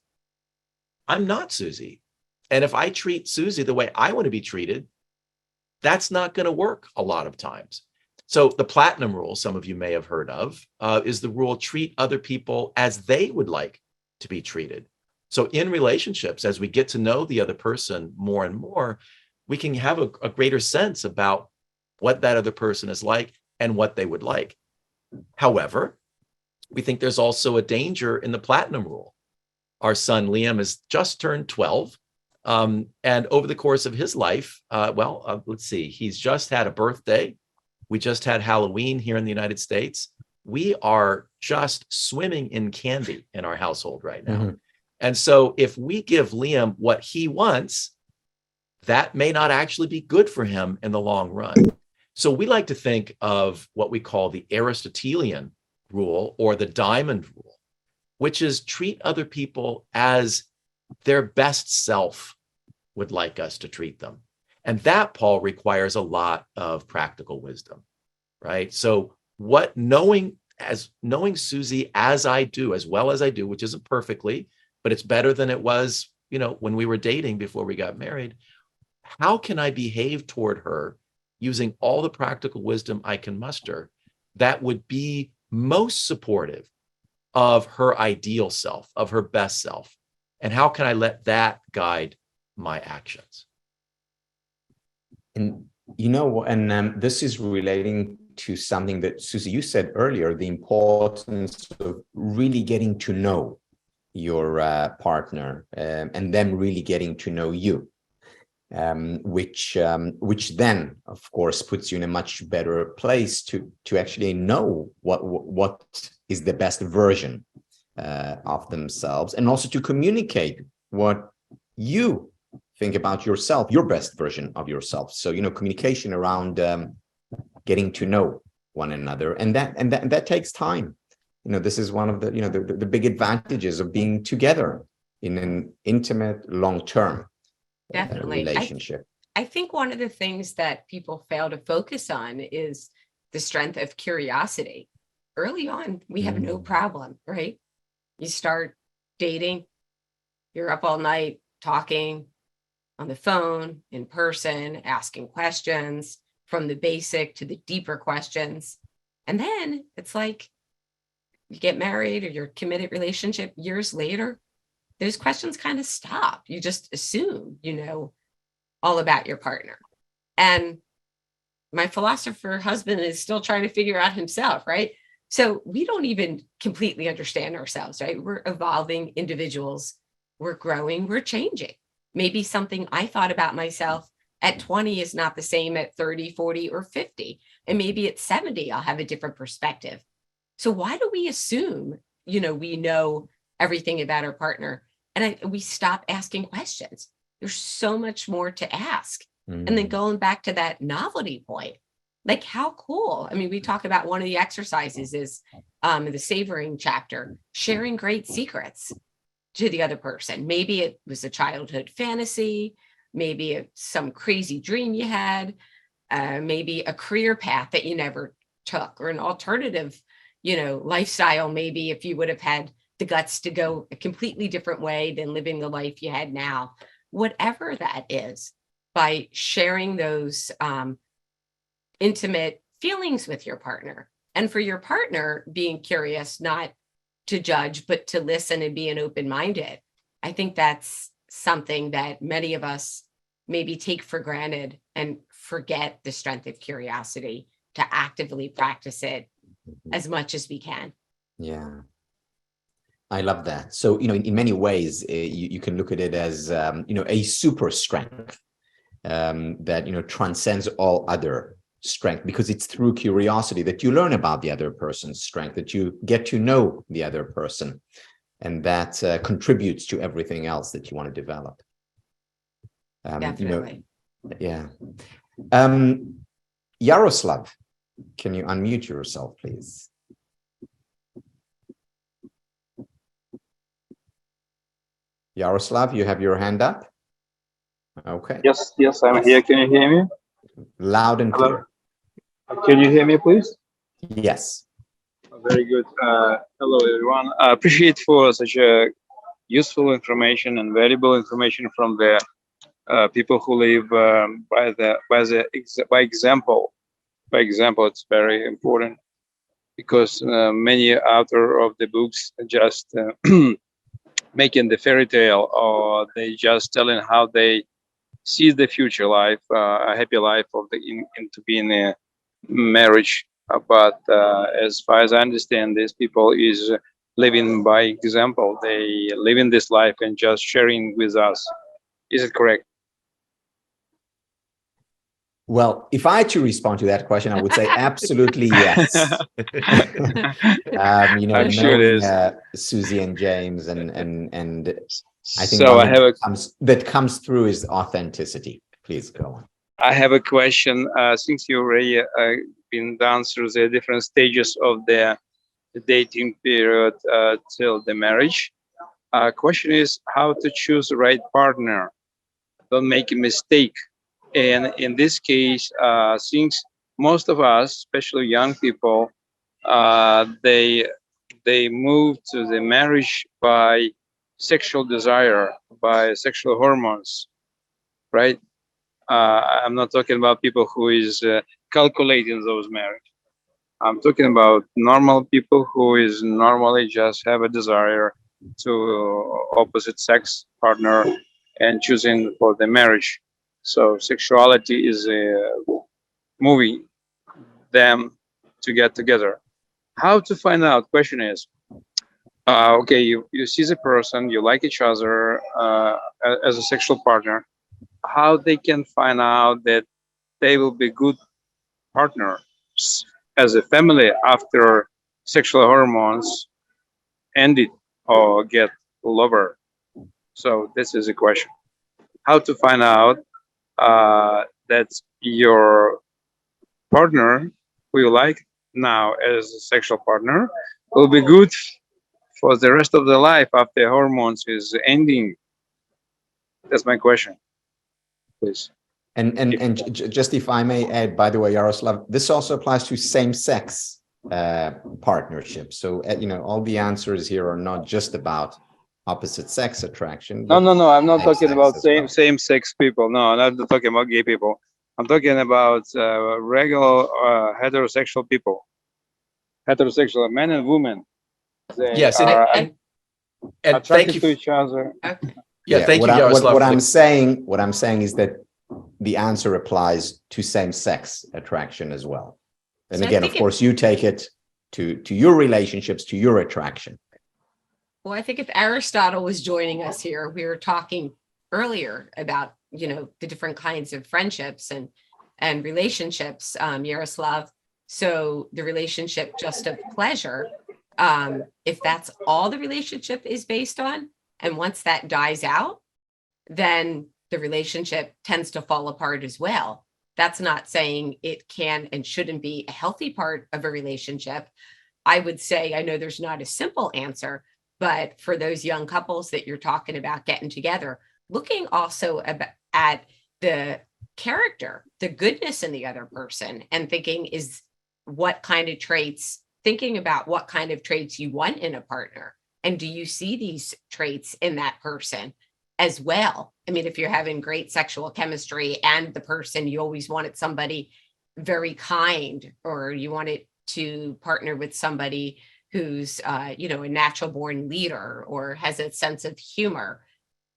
I'm not Suzie. And if I treat Suzie the way I want to be treated, that's not going to work a lot of times. So the platinum rule, some of you may have heard of, is the rule: treat other people as they would like to be treated. So in relationships, as we get to know the other person more and more, we can have a greater sense about what that other person is like and what they would like. However, we think there's also a danger in the platinum rule. Our son Liam has just turned 12. And over the course of his life, let's see, he's just had a birthday. We just had Halloween here in the United States. We are just swimming in candy in our household right now. Mm-hmm. And so if we give Liam what he wants, that may not actually be good for him in the long run. So we like to think of what we call the Aristotelian rule or the diamond rule, which is treat other people as their best self would like us to treat them. And that, Paul, requires a lot of practical wisdom, right? So knowing Suzie as I do, as well as I do, which isn't perfectly, but it's better than it was, when we were dating before we got married. How can I behave toward her using all the practical wisdom I can muster that would be most supportive of her ideal self, of her best self? And how can I let that guide my actions?
And this is relating to something that, Suzie, you said earlier, the importance of really getting to know your partner and them really getting to know you, which then, of course, puts you in a much better place to actually know what is the best version of themselves, and also to communicate what you think about yourself, your best version of yourself. So, communication around getting to know one another, and that takes time. This is one of the big advantages of being together in an intimate, long-term relationship.
I think one of the things that people fail to focus on is the strength of curiosity. Early on, we have no problem, right? You start dating, you're up all night talking on the phone, in person, asking questions, from the basic to the deeper questions. And then it's like you get married or you're committed relationship years later, those questions kind of stop. You just assume you know all about your partner. And my philosopher husband is still trying to figure out himself, right? So we don't even completely understand ourselves, right? We're evolving individuals. We're growing, we're changing. Maybe something I thought about myself at 20 is not the same at 30, 40, or 50. And maybe at 70, I'll have a different perspective. So why do we assume, we know everything about our partner? And we stop asking questions. There's so much more to ask. And then going back to that novelty point, like how cool. I mean, we talk about one of the exercises is the savoring chapter, sharing great secrets to the other person. Maybe it was a childhood fantasy, maybe it's some crazy dream you had, maybe a career path that you never took, or an alternative, lifestyle. Maybe if you would have had the guts to go a completely different way than living the life you had now, whatever that is, by sharing those intimate feelings with your partner, and for your partner being curious, not to judge, but to listen and be an open-minded. I think that's something that many of us maybe take for granted and forget the strength of curiosity to actively practice it as much as we can.
Yeah. I love that. So, in many ways, you can look at it as, a super strength that, transcends all other strength, because it's through curiosity that you learn about the other person's strength, that you get to know the other person, and that contributes to everything else that you want to develop.
Definitely.
Yeah. Yaroslav, can you unmute yourself, please? Yaroslav, you have your hand up? Okay.
Yes, I'm here. Can you hear me?
Loud and clear.
Can you hear me, please?
Yes.
Very good. Hello, everyone. I appreciate for such a useful information and valuable information from the people who live by example. By example, it's very important, because many author of the books just making the fairy tale, or they just telling how they see the future life, a happy life of to be in a marriage. But as far as I understand, these people is living by example. They live in this life and just sharing with us. Is it correct?
Well, if I had to respond to that question, I would say absolutely yes.
I'm sure it is.
Suzie and James, and I think
So
that comes through is authenticity. Please go on.
I have a question. Since you already been down through the different stages of the dating period till the marriage, question is how to choose the right partner. Don't make a mistake. And in this case, since most of us, especially young people, they move to the marriage by sexual desire, by sexual hormones, right? I'm not talking about people who is calculating those marriage. I'm talking about normal people who is normally just have a desire to opposite sex partner and choosing for the marriage. So sexuality is moving them to get together. How to find out? Question is, okay, you see the person, you like each other as a sexual partner. How they can find out that they will be good partners as a family after sexual hormones ended or get lower? So this is a question. How to find out that your partner who you like now as a sexual partner will be good for the rest of the life after hormones is ending? That's my question, please.
And just if I may add, by the way, Yaroslav, this also applies to same-sex partnerships. So all the answers here are not just about opposite sex attraction.
No. I'm not talking about same
well.
sex people. No, I'm not talking about gay people. I'm talking about regular heterosexual people, heterosexual men and women. They
Yes,
are
and
attracted
thank you
to each other.
Okay.
Yeah, thank you, Yaroslav.
What I'm saying is that the answer applies to same-sex attraction as well. And
So
again, of course, you take it to your relationships, to your attraction.
Well, I think if Aristotle was joining us here, we were talking earlier about, the different kinds of friendships and relationships, Yaroslav. So the relationship just of pleasure, if that's all the relationship is based on, and once that dies out, then the relationship tends to fall apart as well. That's not saying it can and shouldn't be a healthy part of a relationship. I would say, I know there's not a simple answer, but for those young couples that you're talking about getting together, looking also at the character, the goodness in the other person, and thinking thinking about what kind of traits you want in a partner. And do you see these traits in that person as well? I mean, if you're having great sexual chemistry and the person, you always wanted somebody very kind, or you wanted to partner with somebody who's, a natural born leader or has a sense of humor,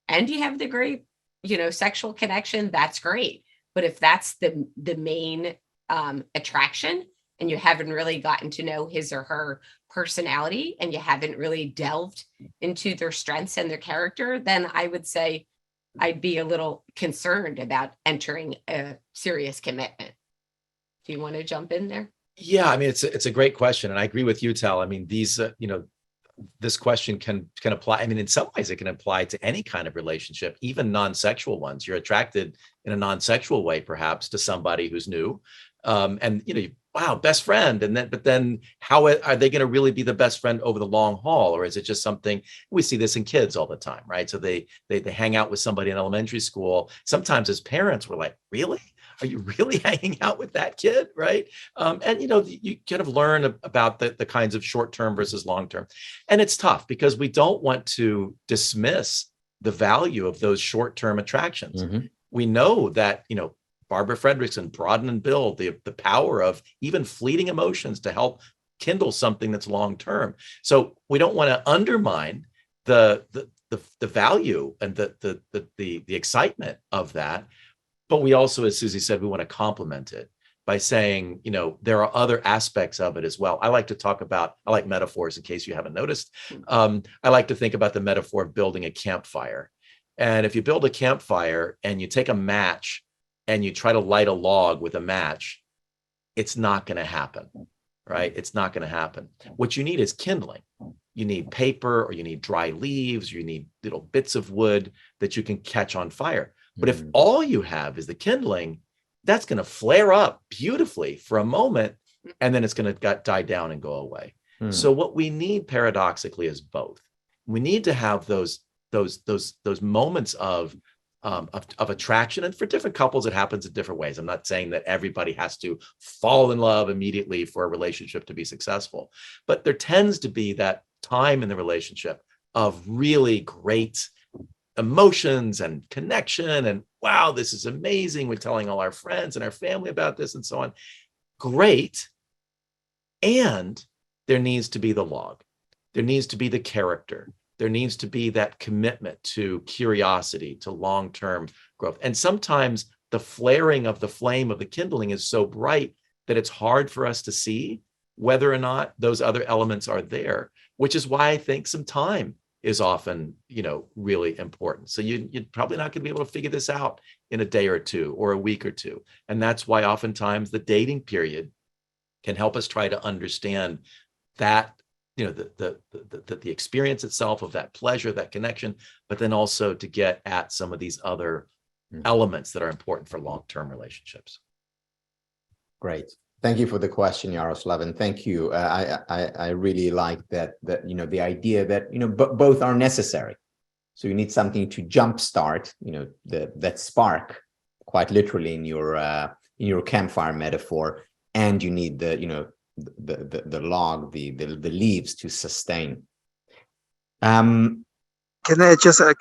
and you have the great, sexual connection, that's great. But if that's the main attraction, and you haven't really gotten to know his or her personality, and you haven't really delved into their strengths and their character, then I would say I'd be a little concerned about entering a serious commitment. Do you want to jump in there?
Yeah, I mean, it's a great question, and I agree with you, Tal. I mean, these, this question can apply. I mean, in some ways, it can apply to any kind of relationship, even non-sexual ones. You're attracted in a non-sexual way, perhaps, to somebody who's new, and wow, best friend, but then how are they going to really be the best friend over the long haul, or is it just something we see this in kids all the time, right? So they hang out with somebody in elementary school. Sometimes as parents, we're like, really? Are you really hanging out with that kid, right? And you kind of learn about the kinds of short-term versus long-term. And it's tough because we don't want to dismiss the value of those short-term attractions. Mm-hmm. We know that, Barbara Fredrickson, broaden and build, the power of even fleeting emotions to help kindle something that's long-term. So we don't want to undermine the value and the excitement of that. But we also, as Suzie said, we want to complement it by saying, there are other aspects of it as well. I like metaphors in case you haven't noticed. I like to think about the metaphor of building a campfire. And if you build a campfire and you take a match and you try to light a log with a match, it's not going to happen, right? It's not going to happen. What you need is kindling. You need paper, or you need dry leaves, you need little bits of wood that you can catch on fire. But if all you have is the kindling, that's going to flare up beautifully for a moment, and then it's going to die down and go away. So what we need paradoxically is both. We need to have those moments of attraction, and for different couples it happens in different ways. I'm not saying that everybody has to fall in love immediately for a relationship to be successful, but there tends to be that time in the relationship of really great emotions and connection, and wow, this is amazing, we're telling all our friends and our family about this and so on. Great. And there needs to be the log, there needs to be the character, there needs to be that commitment to curiosity, to long-term growth. And sometimes the flaring of the flame of the kindling is so bright that it's hard for us to see whether or not those other elements are there, which is why I think some time is often, really important. So you're probably not going to be able to figure this out in a day or two or a week or two. And that's why oftentimes the dating period can help us try to understand that, the experience itself of that pleasure, that connection, but then also to get at some of these other elements that are important for long-term relationships.
Great. Thank you for the question, Yaroslav, and thank you. I really like that the idea that both are necessary. So you need something to jumpstart that spark, quite literally in your campfire metaphor, and you need the log, the leaves to sustain.
Can I just ask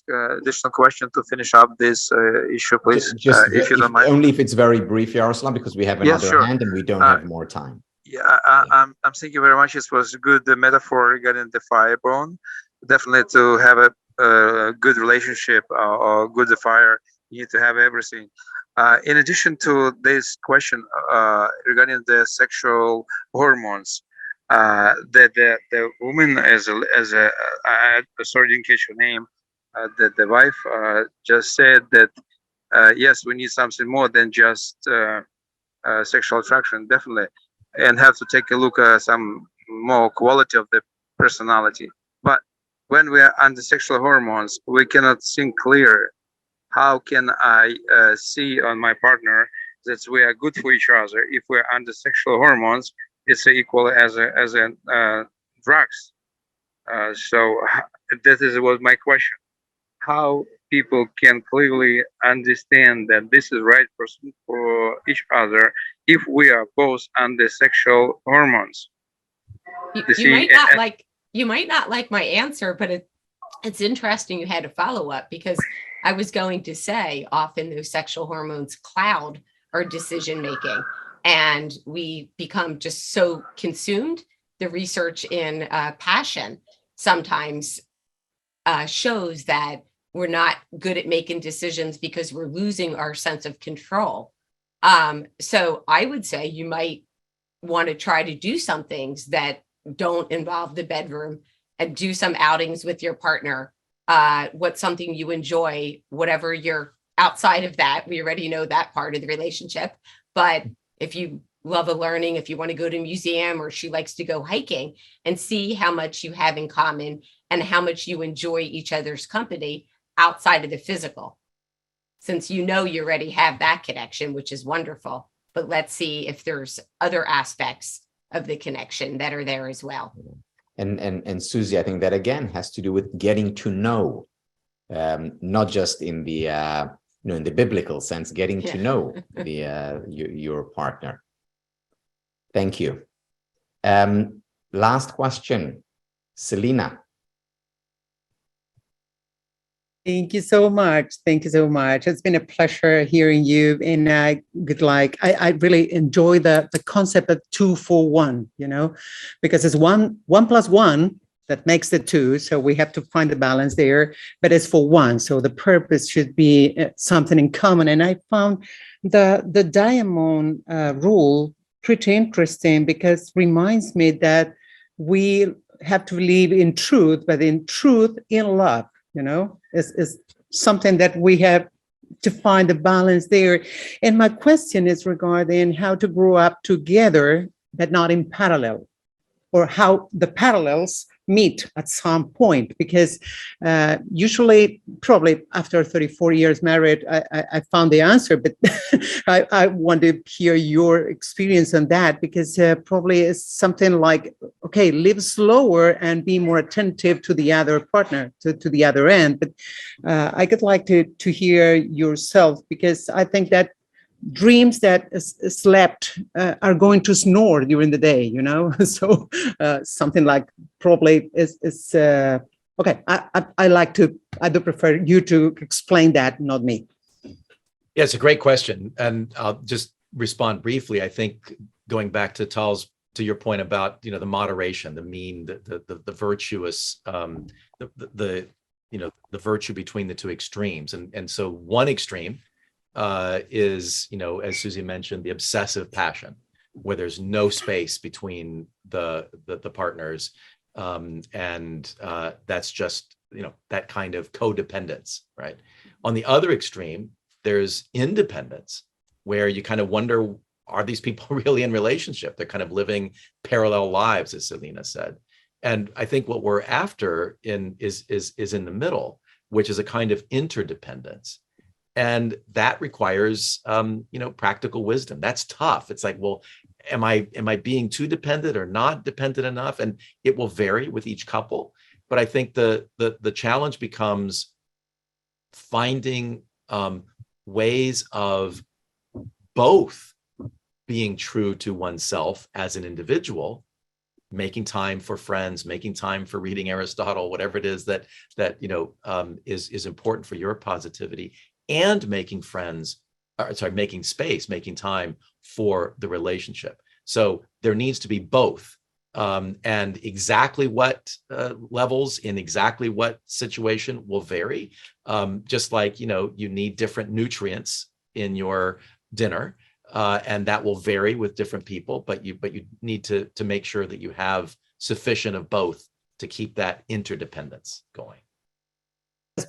an additional question to finish up this issue, please? If you don't mind.
Only if it's very brief, Yaroslav, because we have another hand and we don't have more time.
Yeah, I'm thank you very much. It was a good metaphor regarding the fire burn. Definitely, to have a good relationship or good fire, you need to have everything. In addition to this question regarding the sexual hormones, the woman sorry, didn't catch your name. The wife just said that yes, we need something more than just sexual attraction, definitely, and have to take a look at some more quality of the personality. But when we are under sexual hormones, we cannot think clear. How can I see on my partner that we are good for each other if we're under sexual hormones? It's equal as drugs. So that was my question. How people can clearly understand that this is right person for each other if we are both under sexual hormones?
You might not like my answer, but it's interesting you had a follow-up, because I was going to say often those sexual hormones cloud our decision making, and we become just so consumed. The research in passion sometimes shows that we're not good at making decisions because we're losing our sense of control. So I would say you might want to try to do some things that don't involve the bedroom, and do some outings with your partner. What's something you enjoy, whatever you're outside of that. We already know that part of the relationship. But if you love learning, if you want to go to a museum, or she likes to go hiking, and see how much you have in common and how much you enjoy each other's company outside of the physical. Since you already have that connection, which is wonderful, but let's see if there's other aspects of the connection that are there as well.
And Suzie, I think that again has to do with getting to know, not just in the in the biblical sense, getting to know your partner. Thank you. Last question, Selena.
Thank you so much. Thank you so much. It's been a pleasure hearing you. And I really enjoy the concept of 2 for 1, because it's one plus one that makes the 2. So we have to find the balance there, but it's for 1. So the purpose should be something in common. And I found the diamond rule pretty interesting, because it reminds me that we have to believe in truth, but in truth, in love. Is something that we have to find the balance there. And my question is regarding how to grow up together, but not in parallel, or how the parallels meet at some point, because usually, probably after 34 years married, I found the answer, but I want to hear your experience on that, because probably it's something like, okay, live slower and be more attentive to the other partner, to the other end. But I could like to hear yourself, because I think that dreams that slept are going to snore during the day, so something like probably is okay. I do prefer you to explain that, not me.
Yeah, it's a great question, and I'll just respond briefly. I think going back to your point about the moderation, the mean, the virtuous, the virtue between the two extremes, and so one extreme is, as Suzie mentioned, the obsessive passion, where there's no space between the partners, and that's just that kind of codependence, right? On the other extreme, there's independence, where you kind of wonder, are these people really in relationship? They're kind of living parallel lives, as Selena said. And I think what we're after is in the middle, which is a kind of interdependence. And that requires, practical wisdom. That's tough. It's like, well, am I being too dependent or not dependent enough? And it will vary with each couple. But I think the challenge becomes finding ways of both being true to oneself as an individual, making time for friends, making time for reading Aristotle, whatever it is that is important for your positivity, and making space, making time for the relationship. So there needs to be both. And exactly what levels in exactly what situation will vary. Just like, you need different nutrients in your dinner, and that will vary with different people, but you need to make sure that you have sufficient of both to keep that interdependence going.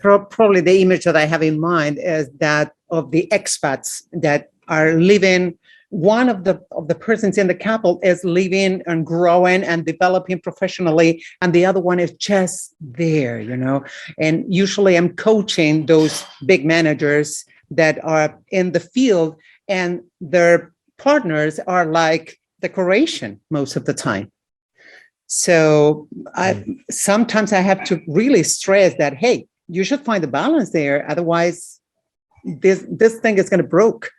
Probably the image that I have in mind is that of the expats that are living. One of the persons in the couple is living and growing and developing professionally, and the other one is just there, And usually I'm coaching those big managers that are in the field, and their partners are like decoration most of the time. So sometimes I have to really stress that, hey, you should find a balance there. Otherwise, this thing is going to break,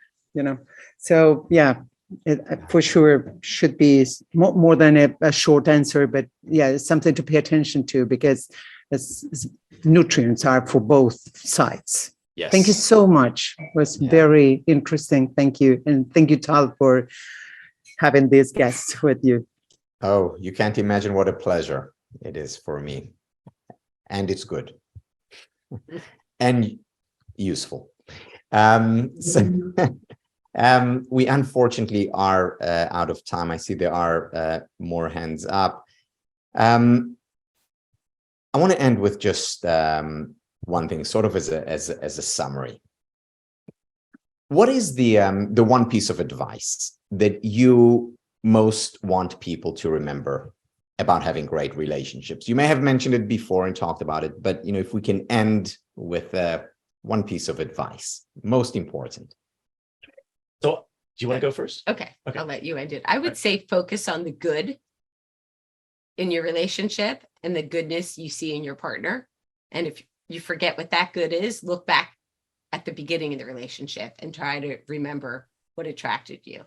So yeah, it for sure should be more than a short answer, but yeah, it's something to pay attention to, because nutrients are for both sides.
Yes.
Thank you so much. It was very interesting. Thank you. And thank you, Tal, for having these guests with you.
Oh, you can't imagine what a pleasure it is for me. And it's good. And useful. We unfortunately are out of time. I see there are more hands up. I want to end with just one thing, sort of as a summary. What is the one piece of advice that you most want people to remember about having great relationships? You may have mentioned it before and talked about it, but if we can end with one piece of advice, most important.
So do you want to go first?
Okay. I'll let you end it. I would say focus on the good in your relationship and the goodness you see in your partner. And if you forget what that good is, look back at the beginning of the relationship and try to remember what attracted you.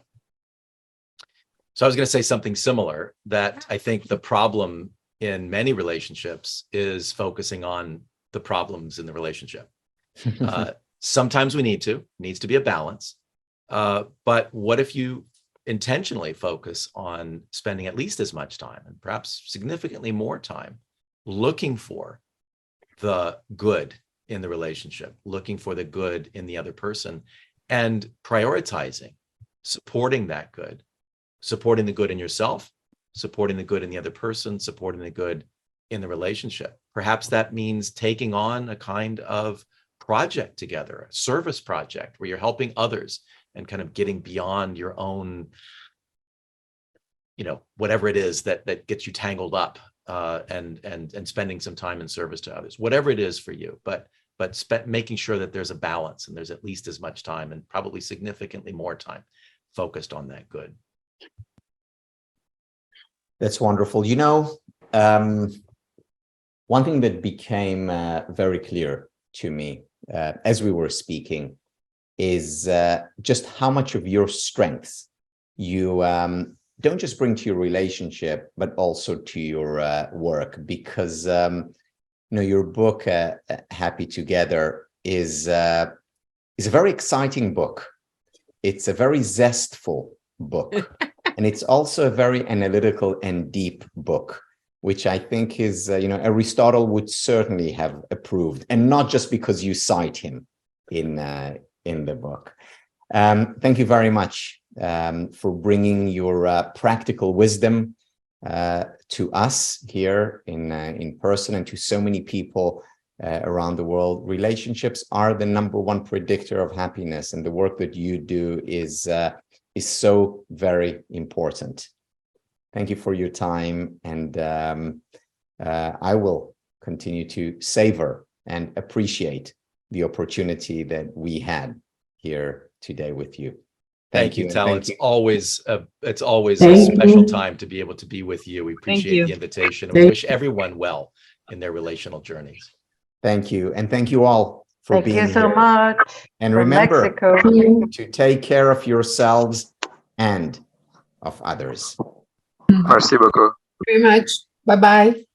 So I was going to say something similar, that I think the problem in many relationships is focusing on the problems in the relationship. Sometimes we needs to be a balance. But what if you intentionally focus on spending at least as much time, and perhaps significantly more time, looking for the good in the relationship, looking for the good in the other person, and prioritizing, supporting that good, supporting the good in yourself, supporting the good in the other person, supporting the good in the relationship. Perhaps that means taking on a kind of project together, a service project where you're helping others and kind of getting beyond your own, whatever it is that gets you tangled up, and spending some time in service to others, whatever it is for you, but making sure that there's a balance and there's at least as much time and probably significantly more time focused on that good.
That's wonderful. One thing that became very clear to me as we were speaking is just how much of your strengths you don't just bring to your relationship, but also to your work, because your book, Happy Together, is a very exciting book. It's a very zestful book, and it's also a very analytical and deep book, which I think is, Aristotle would certainly have approved, and not just because you cite him in the book. Thank you very much for bringing your practical wisdom to us here in person and to so many people around the world. Relationships are the #1 predictor of happiness, and the work that you do is so very important. Thank you for your time, and I will continue to savor and appreciate the opportunity that we had here today with you.
Thank you, Tal. It's always a
Thank
special
you.
time to be able to be with you. We appreciate
you.
the invitation, and we wish everyone well in their relational journeys.
Thank you, and thank you all for
Thank
being
you so
here.
much.
And
From
remember
Mexico.
to take care of yourselves and of others.
Merci beaucoup.
Very much. Bye-bye.